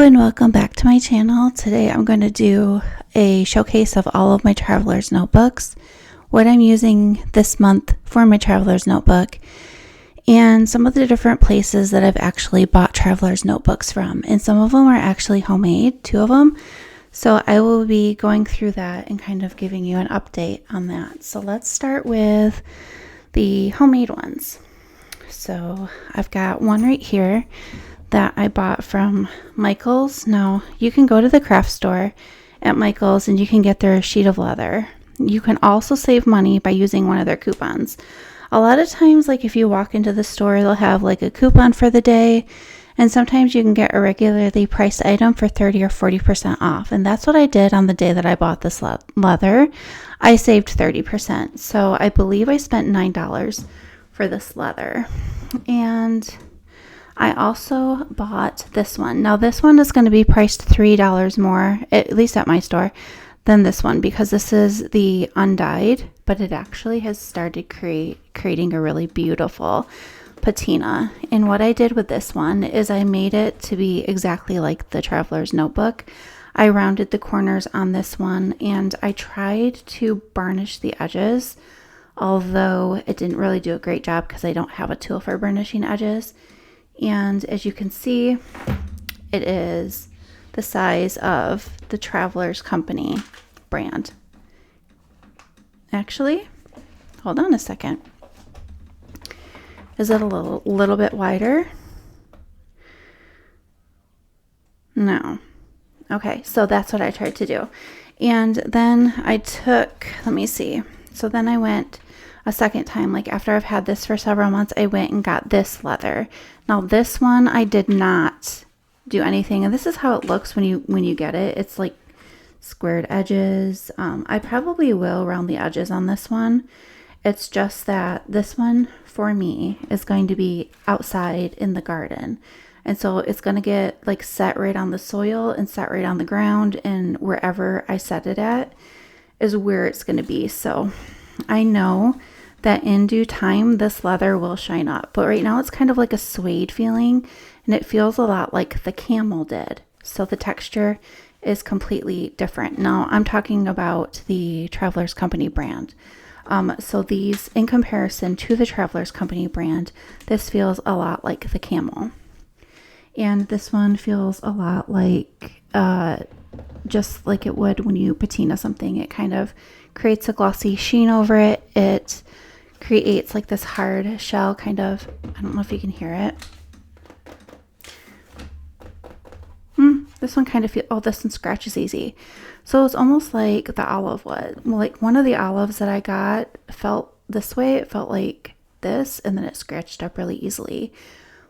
and welcome back to my channel. Today I'm going to do a showcase of all of my traveler's notebooks, what I'm using this month for my traveler's notebook, and some of the different places that I've actually bought traveler's notebooks from. And some of them are actually homemade, 2 of them. So I will be going through that and kind of giving you an update on that. So let's start with the homemade ones. So I've got one right here that I bought from Michael's. Now, you can go to the craft store at Michael's and you can get their sheet of leather. You can also save money by using one of their coupons. A lot of times, like if you walk into the store, they'll have like a coupon for the day, and sometimes you can get a regularly priced item for 30 or 40% off. And that's what I did on the day that I bought this leather. I saved 30%. So I believe I spent $9 for this leather. And I also bought this one. Now this one is going to be priced $3 more, at least at my store, than this one, because this is the undyed, but it actually has started creating a really beautiful patina. And what I did with this one is I made it to be exactly like the traveler's notebook. I rounded the corners on this one and I tried to burnish the edges, although it didn't really do a great job because I don't have a tool for burnishing edges. And as you can see, it is the size of the Traveler's Company brand. Actually, hold on a second. Is it a little bit wider? No. Okay, so that's what I tried to do. And then I took, let me see. So then I went a second time, like after I've had this for several months, I went and got this leather. Now this one I did not do anything, and this is how it looks when you get it. It's like squared edges. I probably will round the edges on this one. It's just that this one for me is going to be outside in the garden, and so it's going to get like set right on the soil and set right on the ground, and wherever I set it at is where it's going to be. So I know that in due time this leather will shine up, but right now it's kind of like a suede feeling, and it feels a lot like the Camel did. So the texture is completely different. Now I'm talking about the Traveler's Company brand. So these, in comparison to the Traveler's Company brand, this feels a lot like the Camel, and this one feels a lot like just like it would when you patina something. It kind of creates a glossy sheen over it. It creates like this hard shell kind of. I don't know if you can hear it. This one kind of feels, oh, this one scratches easy. So it's almost like the olive was. Like one of the olives that I got felt this way. It felt like this, and then it scratched up really easily.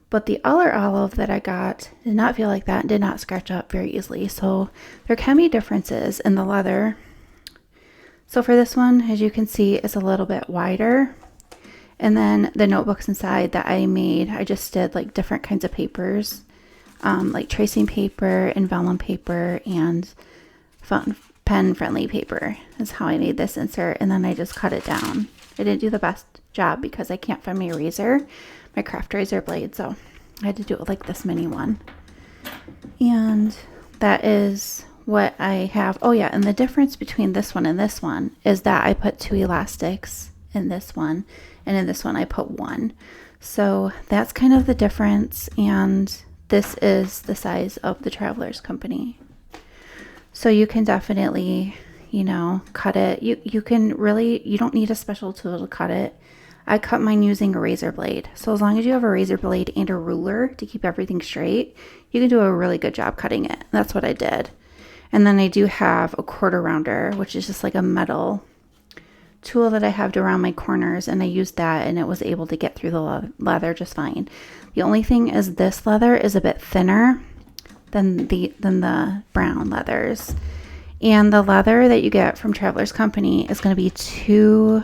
But the other olive that I got did not feel like that and did not scratch up very easily. So there can be differences in the leather. So for this one, as you can see, it's a little bit wider. And then the notebooks inside that I made, I just did like different kinds of papers, like tracing paper and vellum paper and pen friendly paper is how I made this insert. And then I just cut it down. I didn't do the best job because I can't find my razor, my craft razor blade, so I had to do it like this mini one. And that is what I have. Oh yeah, and the difference between this one and this one is that I put 2 elastics in this one, and in this one I put 1. So that's kind of the difference, and this is the size of the Traveler's Company. So you can definitely, cut it. You can really, you don't need a special tool to cut it. I cut mine using a razor blade. So as long as you have a razor blade and a ruler to keep everything straight, you can do a really good job cutting it. That's what I did. And then I do have a quarter rounder, which is just like a metal tool that I have to round my corners, and I used that, and it was able to get through the leather just fine. The only thing is this leather is a bit thinner than the brown leathers. And the leather that you get from Traveler's Company is going to be 2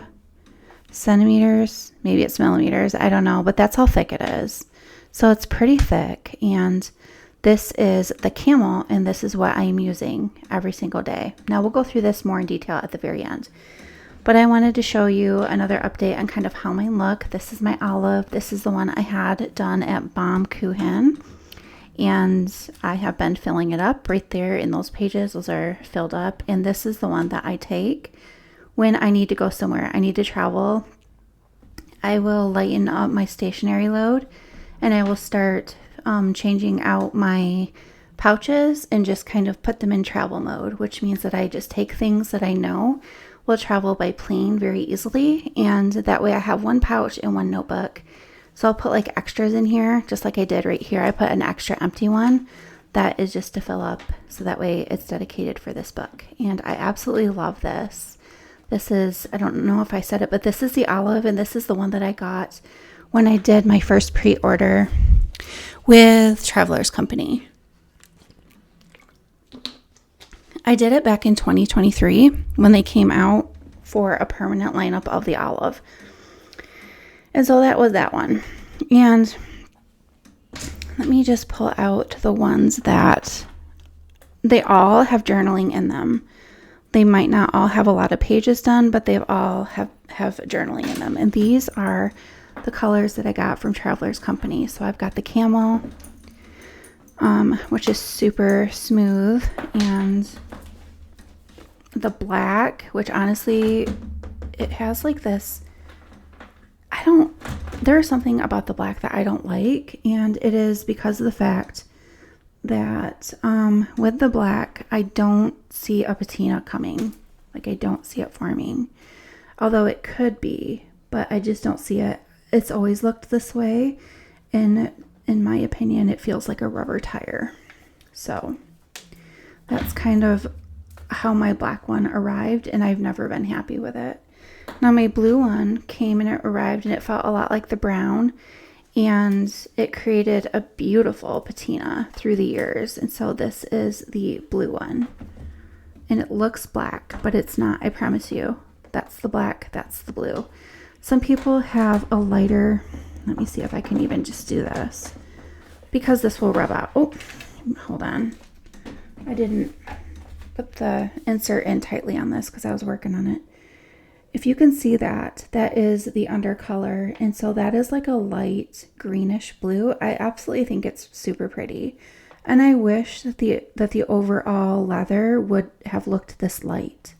centimeters, maybe it's millimeters, I don't know, but that's how thick it is. So it's pretty thick, and this is the Camel, and this is what I am using every single day. Now we'll go through this more in detail at the very end, but I wanted to show you another update on kind of how mine look. This is my olive. This is the one I had done at Baum Kuchen, And I have been filling it up right there in those pages. Those are filled up. And this is the one that I take when I need to go somewhere. I need to travel. I will lighten up my stationery load, and I will start changing out my pouches and just kind of put them in travel mode, which means that I just take things that I know will travel by plane very easily. And that way I have one pouch and one notebook. So I'll put like extras in here, just like I did right here. I put an extra empty one that is just to fill up, so that way it's dedicated for this book. And I absolutely love this. This is, I don't know if I said it, but this is the olive, and this is the one that I got when I did my first pre-order with Traveler's Company. I did it back in 2023 when they came out for a permanent lineup of the olive. And so that was that one. And let me just pull out the ones that they all have journaling in them. They might not all have a lot of pages done, but they all have journaling in them. And these are the colors that I got from Traveler's Company. So I've got the Camel, which is super smooth, and the black, which honestly, it has like this, there's something about the black that I don't like, and it is because of the fact that with the black, I don't see a patina coming. Like, I don't see it forming. Although it could be, but I just don't see it. It's always looked this way, and in my opinion, it feels like a rubber tire. So that's kind of how my black one arrived, and I've never been happy with it. Now my blue one came and it arrived, and it felt a lot like the brown, and it created a beautiful patina through the years. And so this is the blue one, and it looks black, but it's not. I promise you, that's the black, that's the blue. Some people have a lighter, let me see if I can even just do this, because this will rub out. Oh, hold on, I didn't put the insert in tightly on this because I was working on it. If you can see that, that is the undercolor, and so that is like a light greenish blue. I absolutely think it's super pretty, and I wish that the overall leather would have looked this light.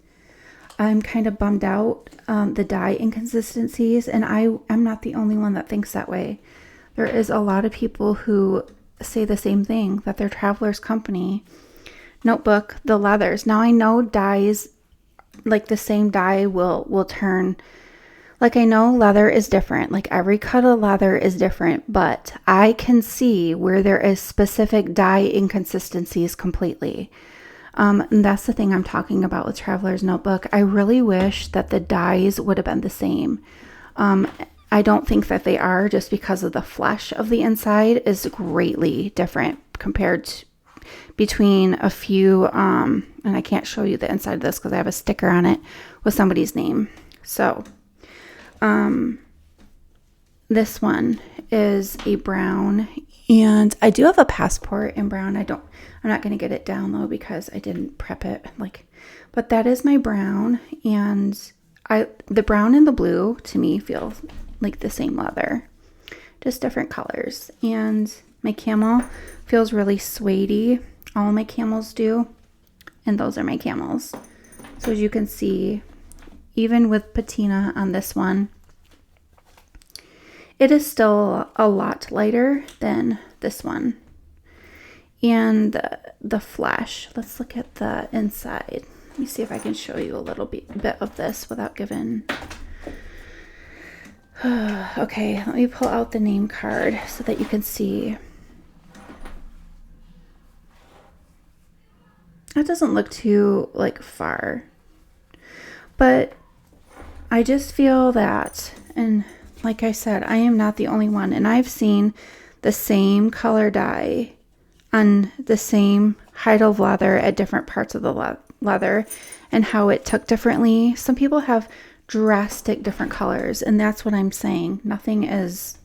I'm kind of bummed out the dye inconsistencies, and I'm not the only one that thinks that way. There is a lot of people who say the same thing, that their Traveler's Company notebook, the leathers. Now I know dyes, like the same dye will turn, like I know leather is different, like every cut of leather is different, but I can see where there is specific dye inconsistencies completely. And that's the thing I'm talking about with Traveler's Notebook. I really wish that the dyes would have been the same. I don't think that they are, just because of the flesh of the inside is greatly different compared to between a few, and I can't show you the inside of this because I have a sticker on it with somebody's name. So, this one is a brown, and I do have a passport in brown. I'm not going to get it down though because I didn't prep it, but that is my brown, and the brown and the blue to me feel like the same leather, just different colors. And my Camel feels really suede-y. All my Camels do, and those are my Camels. So as you can see, even with patina on this one, it is still a lot lighter than this one. And the flesh, let's look at the inside. Let me see if I can show you a little bit of this without giving... Okay, let me pull out the name card so that you can see. That doesn't look too far, but I just feel that, and like I said, I am not the only one, and I've seen the same color dye on the same height of leather at different parts of the leather and how it took differently. Some people have drastic different colors, and that's what I'm saying. Nothing is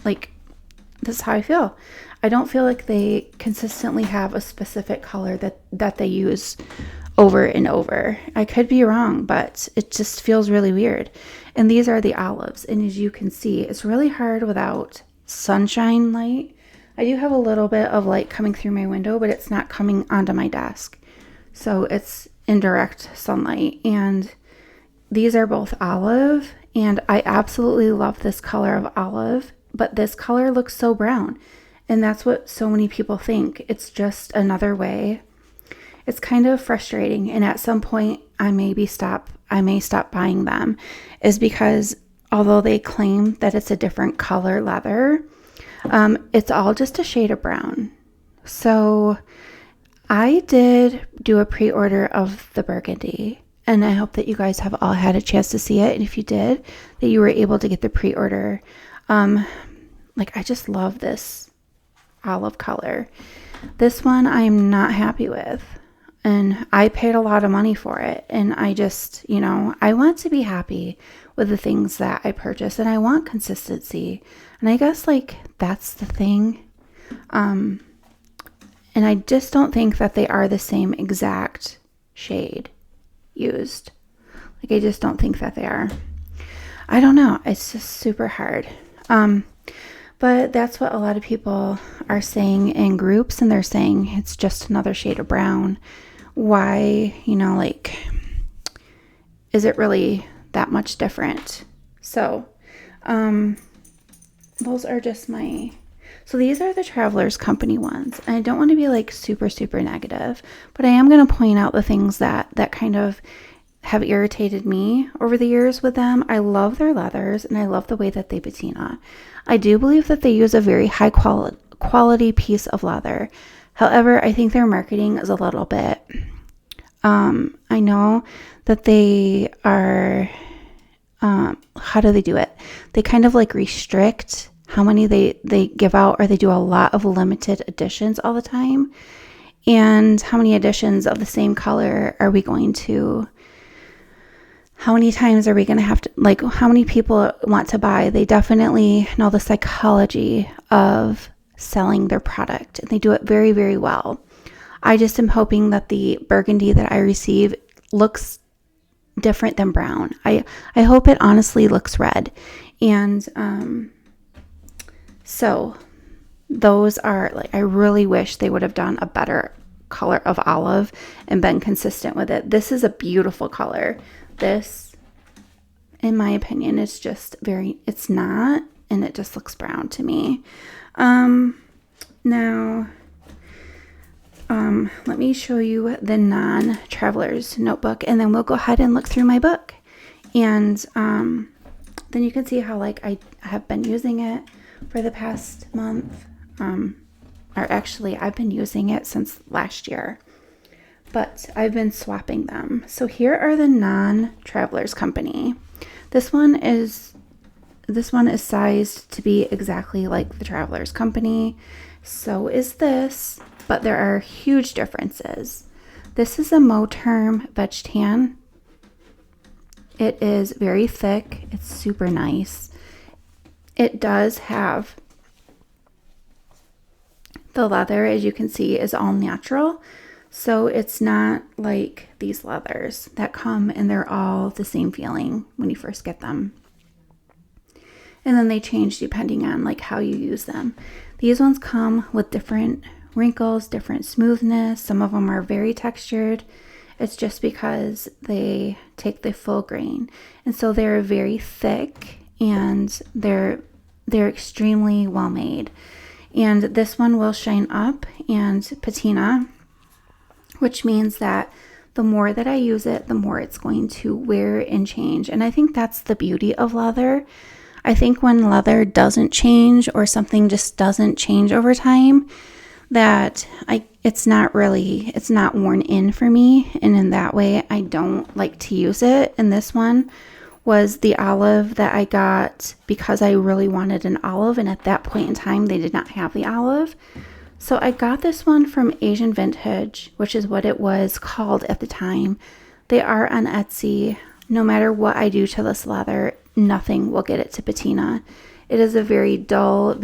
like, this is how I feel. I don't feel like they consistently have a specific color that they use over and over. I could be wrong, but it just feels really weird. And these are the olives, and as you can see, it's really hard without sunshine light I do have a little bit of light coming through my window, but it's not coming onto my desk. So it's in direct sunlight. And these are both olive, and I absolutely love this color of olive, but this color looks so brown. And that's what so many people think. It's just another way. It's kind of frustrating. And at some point I may stop buying them, is because although they claim that it's a different color leather, it's all just a shade of brown. So I did do a pre-order of the burgundy, and I hope that you guys have all had a chance to see it. And if you did, that you were able to get the pre-order. I just love this olive color. This one I'm not happy with, and I paid a lot of money for it. And I just, I want to be happy with the things that I purchase, and I want consistency. And I guess that's the thing. And I just don't think that they are the same exact shade used. I just don't think that they are. I don't know. It's just super hard. But that's what a lot of people are saying in groups, and they're saying it's just another shade of brown. Why, is it really that much different? So, those are just so these are the Travelers Company ones. And I don't want to be super, super negative, but I am going to point out the things that kind of have irritated me over the years with them. I love their leathers, and I love the way that they patina. I do believe that they use a very high quality piece of leather. However, I think their marketing is a little bit, I know that they are, how do they do it? They kind of restrict how many they give out, or they do a lot of limited editions all the time. And how many editions of the same color are we going to, how many times are we going to have to, how many people want to buy? They definitely know the psychology of selling their product, and they do it very, very well. I just am hoping that the burgundy that I receive looks different than brown. I hope it honestly looks red. And so those are I really wish they would have done a better color of olive and been consistent with it. This is a beautiful color. This, in my opinion, is just it's not, and it just looks brown to me. Now, let me show you the non-Traveler's notebook, and then we'll go ahead and look through my book. And then you can see how I have been using it for the past month. Or actually, I've been using it since last year, but I've been swapping them. So here are the non-Travelers Company. This one is sized to be exactly like the Travelers Company. So is this, but there are huge differences. This is a Moterm Veg Tan. It is very thick. It's super nice. It does have the leather, as you can see, is all natural. So it's not like these leathers that come and they're all the same feeling when you first get them. And then they change depending on how you use them. These ones come with different wrinkles, different smoothness. Some of them are very textured. It's just because they take the full grain. And so they're very thick, and they're extremely well made. And this one will shine up and patina, which means that the more that I use it, the more it's going to wear and change. And I think that's the beauty of leather. I think when leather doesn't change, or something just doesn't change over time, that it's not worn in for me. And in that way, I don't like to use it. And this one was the olive that I got because I really wanted an olive. And at that point in time, they did not have the olive. So I got this one from Asian Vintage, which is what it was called at the time. They are on Etsy. No matter what I do to this leather, nothing will get it to patina. It is a very dull,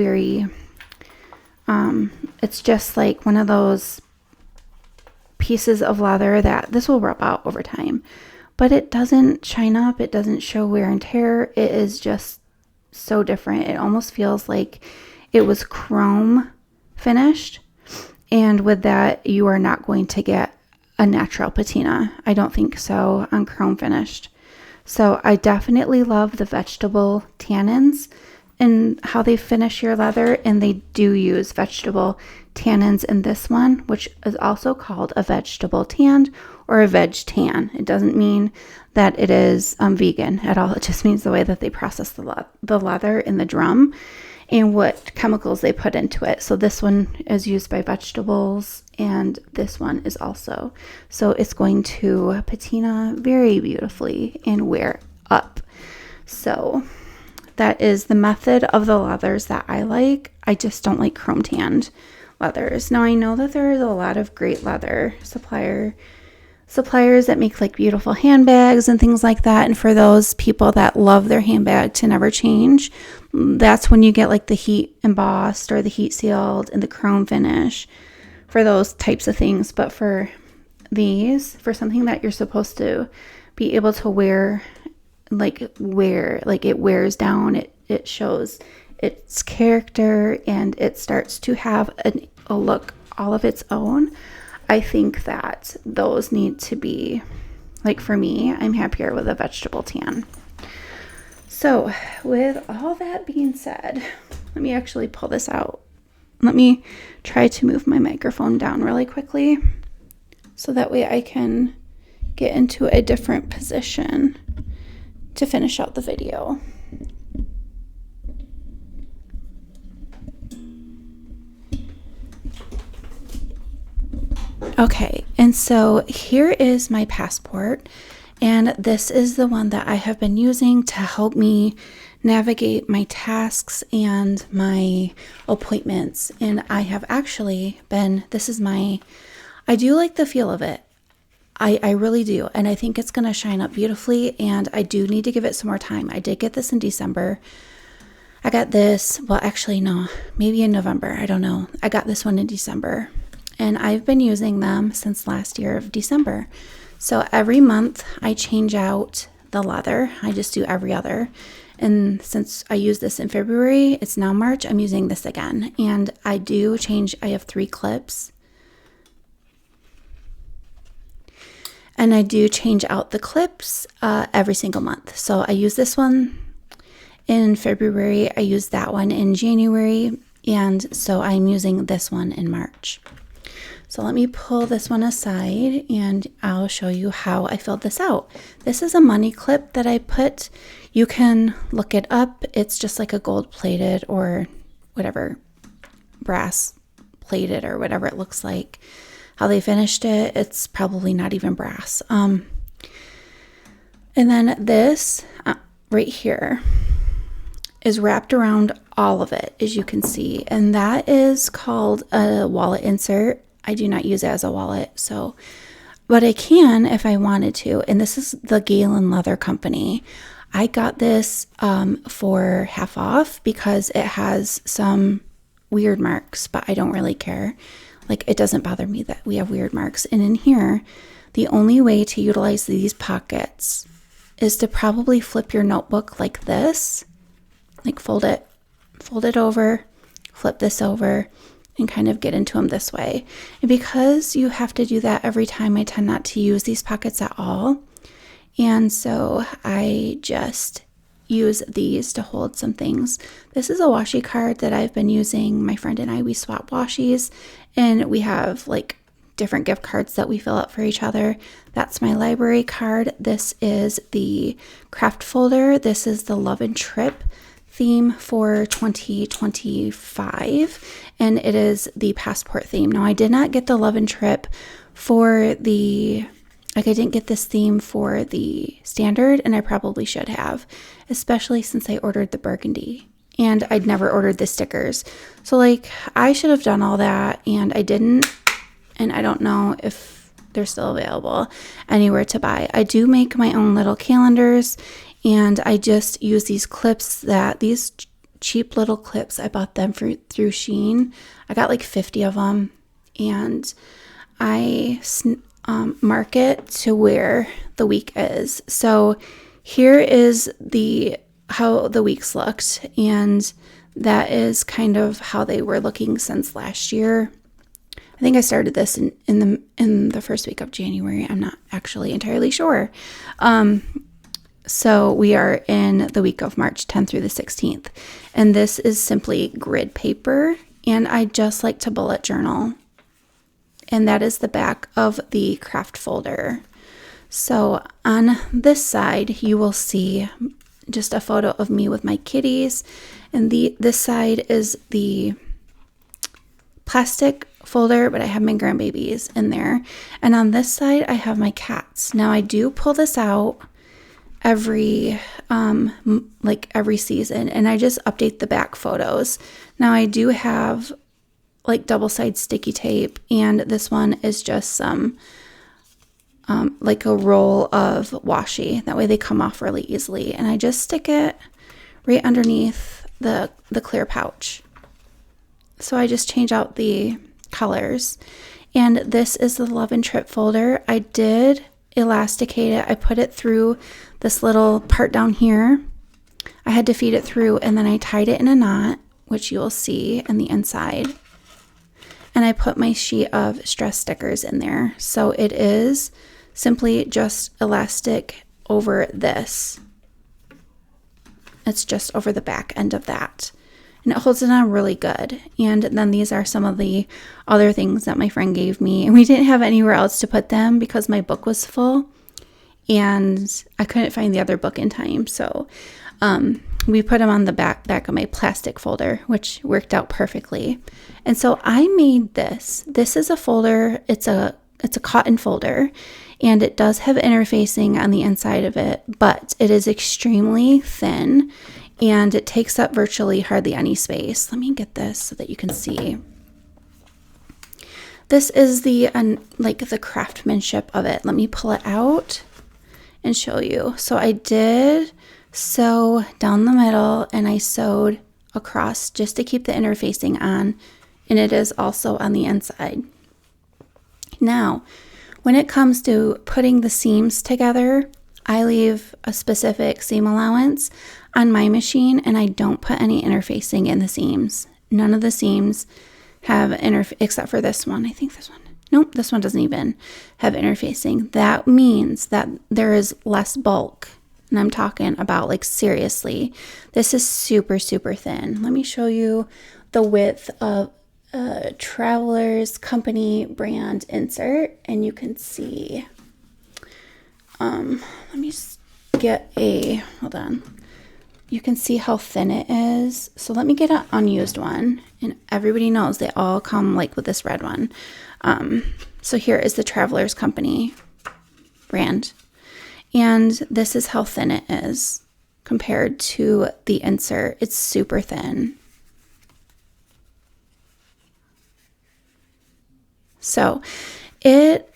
it's just one of those pieces of leather that this will rub out over time. But it doesn't shine up. It doesn't show wear and tear. It is just so different. It almost feels like it was chrome finished. And with that, you are not going to get a natural patina. I don't think so on chrome finished. So I definitely love the vegetable tannins and how they finish your leather. And they do use vegetable tannins in this one, which is also called a vegetable tan or a veg tan. It doesn't mean that it is vegan at all. It just means the way that they process the leather in the drum and what chemicals they put into it. So this one is used by vegetables, and this one is also. So it's going to patina very beautifully and wear up. So that is the method of the leathers that I like. I just don't like chrome tanned leathers. Now I know that there is a lot of great leather suppliers that make like beautiful handbags and things like that. And for those people that love their handbag to never change, that's when you get like the heat embossed or the heat sealed and the chrome finish for those types of things. But for these, for something that you're supposed to be able to wear it wears down, it shows its character, and it starts to have a look all of its own. I think that those need to be, like for me, I'm happier with a vegetable tan. So with all that being said, let me actually pull this out. Let me try to move my microphone down really quickly so that way I can get into a different position to finish out the video. Okay, and so here is my passport, and this is the one that I have been using to help me navigate my tasks and my appointments. And I have actually been, I do like the feel of it. I really do, and I think it's going to shine up beautifully, and I do need to give it some more time. I did get this in December. I got this, well, actually, no, maybe in November. I don't know. I got this one in December. And I've been using them since last year of December. So every month I change out the leather. I just do every other. And since I used this in February, it's now March, I'm using this again. And I have 3 clips. And I do change out the clips every single month. So I use this one in February. I used that one in January. And so I'm using this one in March. So let me pull this one aside and I'll show you how I filled this out. This is a money clip that I put. You can look it up. It's just like a gold plated or whatever, brass plated or whatever it looks like. How they finished it, it's probably not even brass. And then this right here is wrapped around all of it, as you can see. And that is called a wallet insert. I do not use it as a wallet, but I can if I wanted to. And this is the Galen Leather Company. I got this for half off because it has some weird marks, but I don't really care. Like, it doesn't bother me that we have weird marks. And in here, the only way to utilize these pockets is to probably flip your notebook like this, like fold it over, flip this over, and kind of get into them this way. And because you have to do that every time, I tend not to use these pockets at all. And so I just use these to hold some things. This is a washi card that I've been using. My friend and I, we swap washies, and we have like different gift cards that we fill out for each other. That's my library card. This is the craft folder. This is the Love and Trip theme for 2025, and it is the passport theme. Now, I did not get the Love and Trip I didn't get this theme for the standard, and I probably should have, especially since I ordered the burgundy, and I'd never ordered the stickers. So I should have done all that, and I didn't, and I don't know if they're still available anywhere to buy. I do make my own little calendars, and I just use these cheap little clips. I bought them through Shein. I got like 50 of them, and I mark it to where the week is. So here is how the weeks looked, and that is kind of how they were looking since last year. I think I started this in the first week of January. I'm not actually entirely sure. So we are in the week of March 10th through the 16th. And this is simply grid paper. And I just like to bullet journal. And that is the back of the craft folder. So on this side, you will see just a photo of me with my kitties. And this side is the plastic folder, but I have my grandbabies in there. And on this side, I have my cats. Now I do pull this out every season, and I just update the back photos. Now I do have like double-sided sticky tape, and this one is just some like a roll of washi. That way they come off really easily, and I just stick it right underneath the clear pouch. So I just change out the colors. And this is the Love and Trip folder. I did elasticate it. I put it through this little part down here. I had to feed it through, and then I tied it in a knot, which you'll see in the inside. And I put my sheet of stress stickers in there. So it is simply just elastic over this. It's just over the back end of that. And it holds it on really good. And then these are some of the other things that my friend gave me. And we didn't have anywhere else to put them because my book was full. And I couldn't find the other book in time. So we put them on the back of my plastic folder, which worked out perfectly. And so I made this. This is a folder. It's a cotton folder. And it does have interfacing on the inside of it. But it is extremely thin. And it takes up virtually hardly any space. Let me get this so that you can see. This is the craftsmanship of it. Let me pull it out and show you. So I did sew down the middle, and I sewed across just to keep the interfacing on. And it is also on the inside. Now, when it comes to putting the seams together, I leave a specific seam allowance on my machine, and I don't put any interfacing in the seams. None of the seams have except for this one. I think this one. Nope, this one doesn't even have interfacing. That means that there is less bulk. And I'm talking about, like, seriously. This is super, super thin. Let me show you the width of a Traveler's Company brand insert, and you can see. Let me just get hold on. You can see how thin it is. So let me get an unused one. And everybody knows they all come like with this red one. So here is the Traveler's Company brand. And this is how thin it is compared to the insert. It's super thin. So it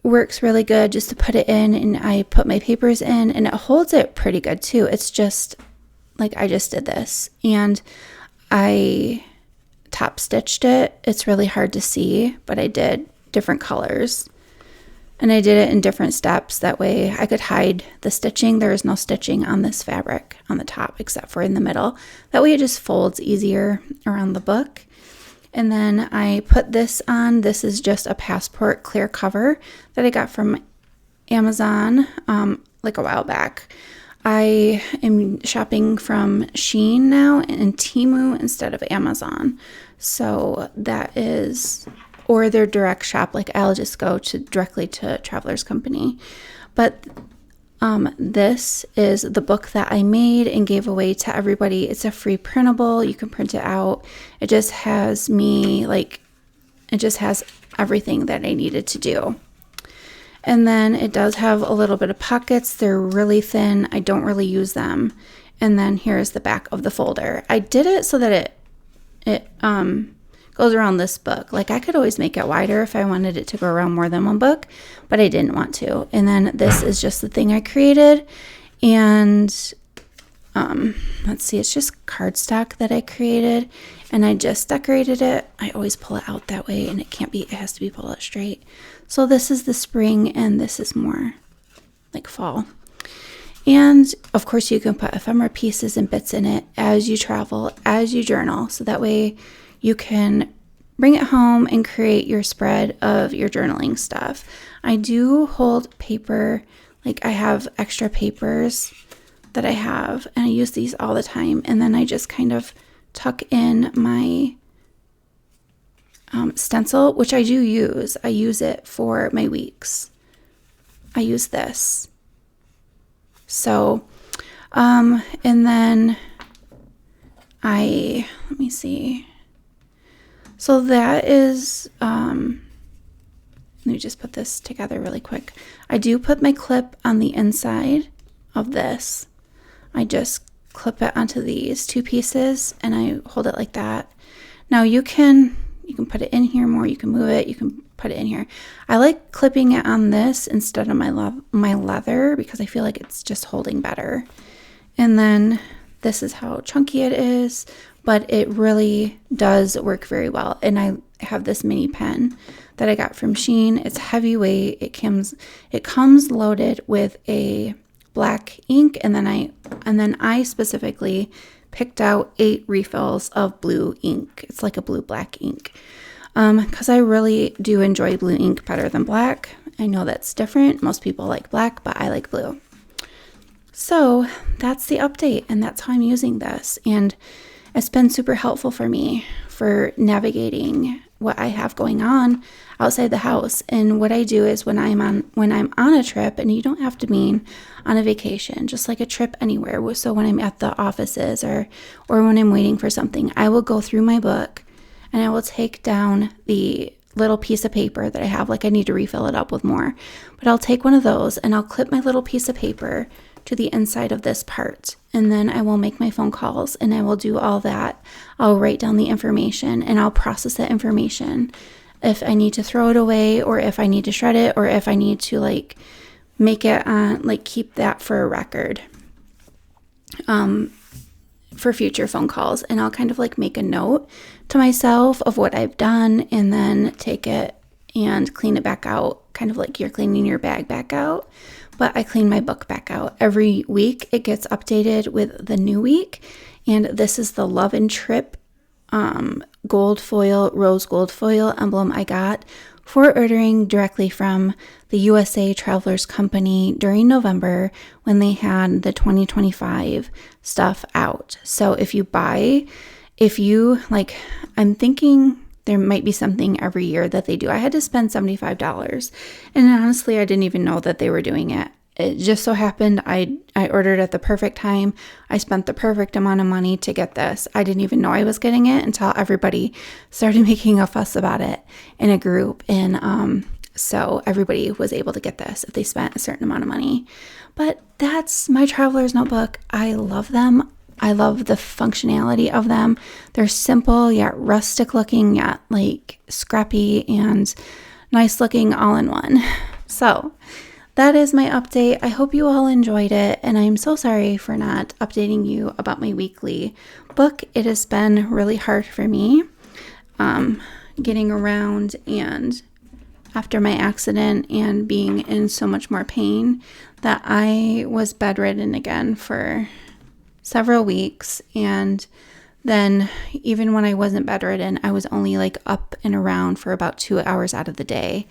works really good just to put it in, and I put my papers in, and it holds it pretty good too. It's just like I just did this, and I top stitched it. It's really hard to see, but I did different colors, and I did it in different steps. That way I could hide the stitching. There is no stitching on this fabric on the top except for in the middle. That way it just folds easier around the book. And then I put this on. This is just a Passport clear cover that I got from Amazon like a while back. I am shopping from Shein now and Temu instead of Amazon. So that is, or their direct shop. Like I'll just go directly to Traveler's Company. But this is the book that I made and gave away to everybody. It's a free printable. You can print it out. It just has it just has everything that I needed to do. And then it does have a little bit of pockets. They're really thin. I don't really use them. And then here's the back of the folder. I did it so that it goes around this book. Like I could always make it wider if I wanted it to go around more than one book, but I didn't want to. And then this is just the thing I created. And let's see, it's just cardstock that I created, and I just decorated it. I always pull it out that way, and it has to be pulled out straight. So this is the spring, and this is more like fall. And of course, you can put ephemera pieces and bits in it as you travel, as you journal. So that way you can bring it home and create your spread of your journaling stuff. I do hold paper, like I have extra papers that I have, and I use these all the time. And then I just kind of tuck in my stencil, which I do use. I use it for my weeks. I use this. So, and then let me see. So that is, let me just put this together really quick. I do put my clip on the inside of this. I just clip it onto these two pieces and I hold it like that. Now you can put it in here more, you can move it, you can put it in here. I like clipping it on this instead of my leather because I feel like it's just holding better. And then this is how chunky it is, but it really does work very well. And I have this mini pen that I got from Shein. It's heavyweight. It comes loaded with a black ink, and then I specifically picked out 8 refills of blue ink. It's like a blue-black ink. Because I really do enjoy blue ink better than black. I know that's different. Most people like black, but I like blue. So that's the update, and that's how I'm using this. And it's been super helpful for me for navigating what I have going on outside the house. And what I do is when I'm on a trip, and you don't have to mean on a vacation, just like a trip anywhere. So when I'm at the offices or when I'm waiting for something, I will go through my book and I will take down the little piece of paper that I have, like I need to refill it up with more. But I'll take one of those and I'll clip my little piece of paper to the inside of this part. And then I will make my phone calls and I will do all that. I'll write down the information and I'll process that information. If I need to throw it away or if I need to shred it or if I need to like make it like keep that for a record for future phone calls. And I'll kind of like make a note to myself of what I've done and then take it and clean it back out, kind of like you're cleaning your bag back out. But I clean my book back out. Every week it gets updated with the new week. And this is the Love and Trip gold foil, rose gold foil emblem I got for ordering directly from the USA Travelers Company during November when they had the 2025 stuff out. So if you I'm thinking there might be something every year that they do. I had to spend $75. And honestly, I didn't even know that they were doing it. It just so happened I ordered at the perfect time. I spent the perfect amount of money to get this. I didn't even know I was getting it until everybody started making a fuss about it in a group. And so everybody was able to get this if they spent a certain amount of money. But that's my traveler's notebook. I love them. I love the functionality of them. They're simple yet rustic looking, yet like scrappy and nice looking all in one. So that is my update. I hope you all enjoyed it, and I'm so sorry for not updating you about my weekly book. It has been really hard for me getting around, and after my accident and being in so much more pain that I was bedridden again for several weeks. And then even when I wasn't bedridden, I was only like up and around for about 2 hours out of the day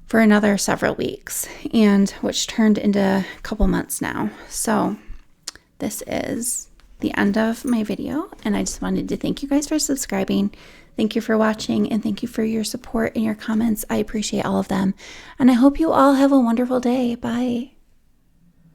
for another several weeks, and which turned into a couple months now. So this is the end of my video, and I just wanted to thank you guys for subscribing. Thank you for watching, and thank you for your support and your comments. I appreciate all of them, and I hope you all have a wonderful day. Bye.